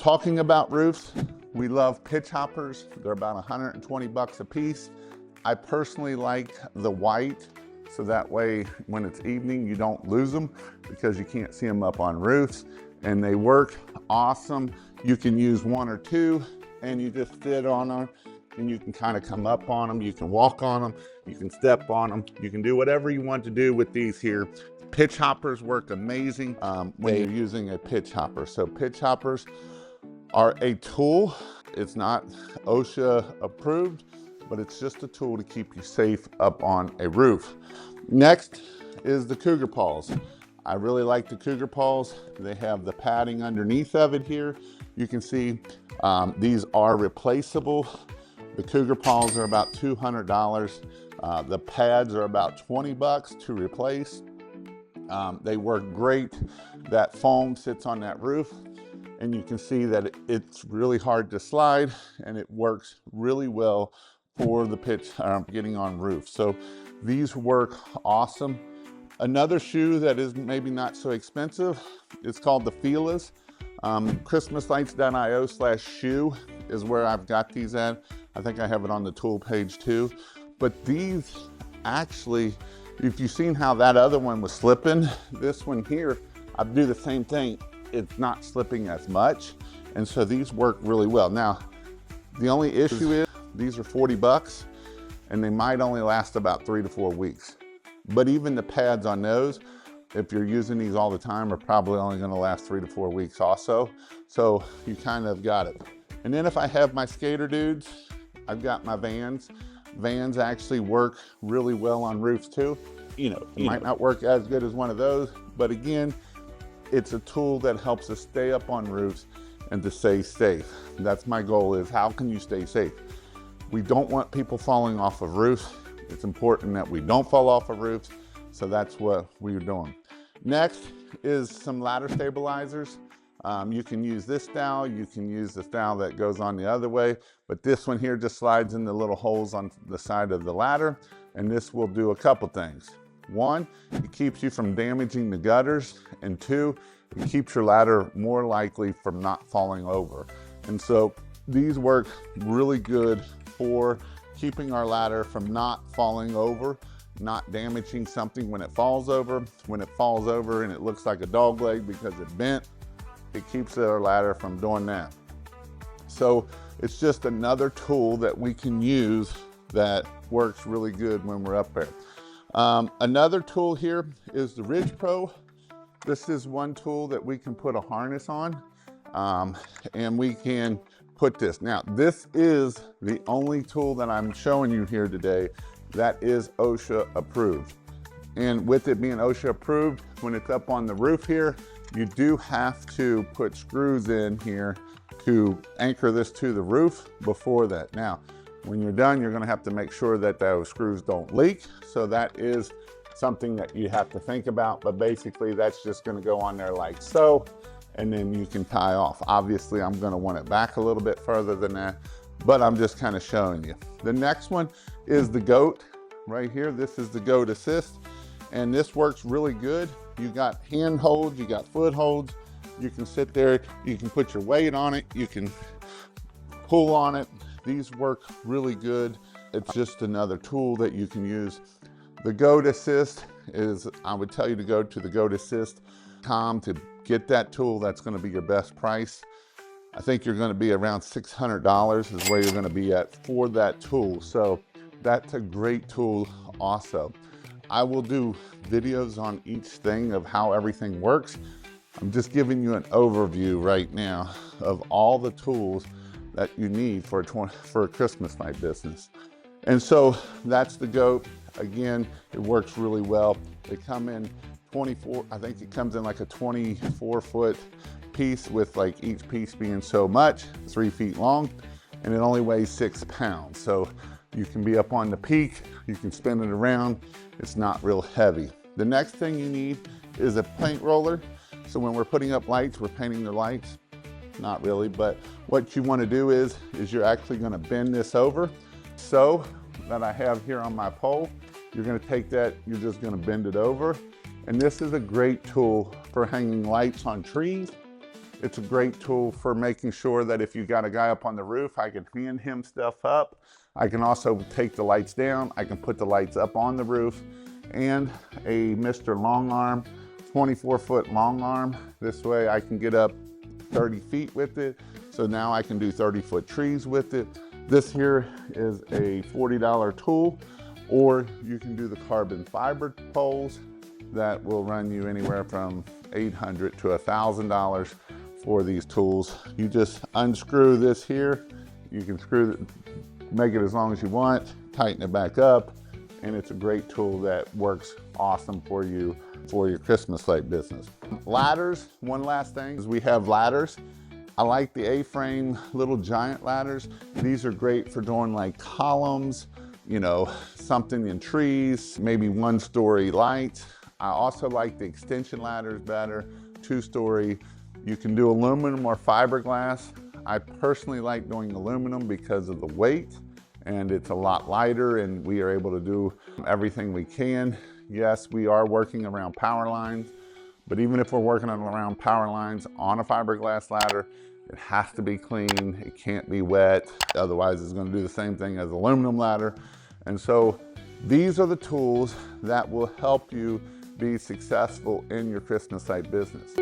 Talking about roofs, we love pitch hoppers. They're about 120 bucks a piece. I personally like the white, so that way when it's evening, you don't lose them because you can't see them up on roofs, and they work awesome. You can use one or two and you just sit on them and you can kind of come up on them. You can walk on them, you can step on them. You can do whatever you want to do with these here. Pitch hoppers work amazing when you're using a pitch hopper. So pitch hoppers are a tool. It's not OSHA approved, but it's just a tool to keep you safe up on a roof. Next is the Cougar Paws. I really like the Cougar Paws. They have the padding underneath of it here. You can see these are replaceable. The Cougar Paws are about $200. The pads are about 20 bucks to replace. They work great. That foam sits on that roof, and you can see that it's really hard to slide, and it works really well for the pitch getting on roofs. So these work awesome. Another shoe that is maybe not so expensive, it's called the Feelers. Christmaslights.io/shoe is where I've got these at. I think I have it on the tool page too. But these actually, if you've seen how that other one was slipping, this one here, I do the same thing. It's not slipping as much. And so these work really well. Now, the only issue is these are 40 bucks and they might only last about 3 to 4 weeks. But even the pads on those, if you're using these all the time, are probably only gonna last 3 to 4 weeks also. So you kind of got it. And then if I have my skater dudes, I've got my Vans. Vans actually work really well on roofs too. It might not work as good as one of those, but again, it's a tool that helps us stay up on roofs and to stay safe. That's my goal, is how can you stay safe? We don't want people falling off of roofs. It's important that we don't fall off of roofs, so that's what we're doing. Next is some ladder stabilizers. You can use this style, you can use the style that goes on the other way, but this one here just slides in the little holes on the side of the ladder, and this will do a couple things. One, it keeps you from damaging the gutters, and two, it keeps your ladder more likely from not falling over. And so these work really good for keeping our ladder from not falling over, not damaging something when it falls over. When it falls over and it looks like a dog leg because it bent, it keeps our ladder from doing that. So it's just another tool that we can use that works really good when we're up there. Another tool here is the Ridge Pro. This is one tool that we can put a harness on, and we can put this. Now, this is the only tool that I'm showing you here today that is OSHA approved. And with it being OSHA approved, when it's up on the roof here, you do have to put screws in here to anchor this to the roof before that. Now, when you're done, you're gonna have to make sure that those screws don't leak. So that is something that you have to think about, but basically that's just gonna go on there like so, and then you can tie off. Obviously, I'm gonna want it back a little bit further than that, but I'm just kind of showing you. The next one is the GOAT right here. This is the GOAT Assist, and this works really good. You got hand holds, you got foot holds. You can sit there, you can put your weight on it, you can pull on it. These work really good. It's just another tool that you can use. The GOAT Assist is, I would tell you to go to the GOATassist.com to get that tool. That's gonna be your best price. I think you're gonna be around $600 is where you're gonna be at for that tool. So that's a great tool also. I will do videos on each thing of how everything works. I'm just giving you an overview right now of all the tools that you need for a Christmas light business. And so that's the GOAT. Again, it works really well. They come in 24, I think it comes in like a 24-foot piece with like each piece being so much, 3 feet long, and it only weighs 6 pounds. So you can be up on the peak, you can spin it around, it's not real heavy. The next thing you need is a paint roller. So when we're putting up lights, we're painting the lights. Not really, but what you want to do is you're actually going to bend this over. So that I have here on my pole, you're going to take that, you're just going to bend it over. And this is a great tool for hanging lights on trees. It's a great tool for making sure that if you got a guy up on the roof, I can hand him stuff up. I can also take the lights down. I can put the lights up on the roof, and a Mr. Long Arm, 24-foot long arm. This way I can get up 30 feet with it. So now I can do 30-foot trees with it. This here is a $40 tool, or you can do the carbon fiber poles that will run you anywhere from $800 to $1,000 for these tools. You just unscrew this here. You can make it as long as you want, tighten it back up, and it's a great tool that works awesome for you for your Christmas light business. Ladders, one last thing is we have ladders. I like the A-frame little giant ladders. These are great for doing like columns, you know, something in trees, maybe 1-story lights. I also like the extension ladders better, 2-story. You can do aluminum or fiberglass. I personally like doing aluminum because of the weight, and it's a lot lighter, and we are able to do everything we can. Yes, we are working around power lines, but even if we're working around power lines on a fiberglass ladder, it has to be clean. It can't be wet. Otherwise, it's going to do the same thing as aluminum ladder. And so these are the tools that will help you be successful in your Christmas light business.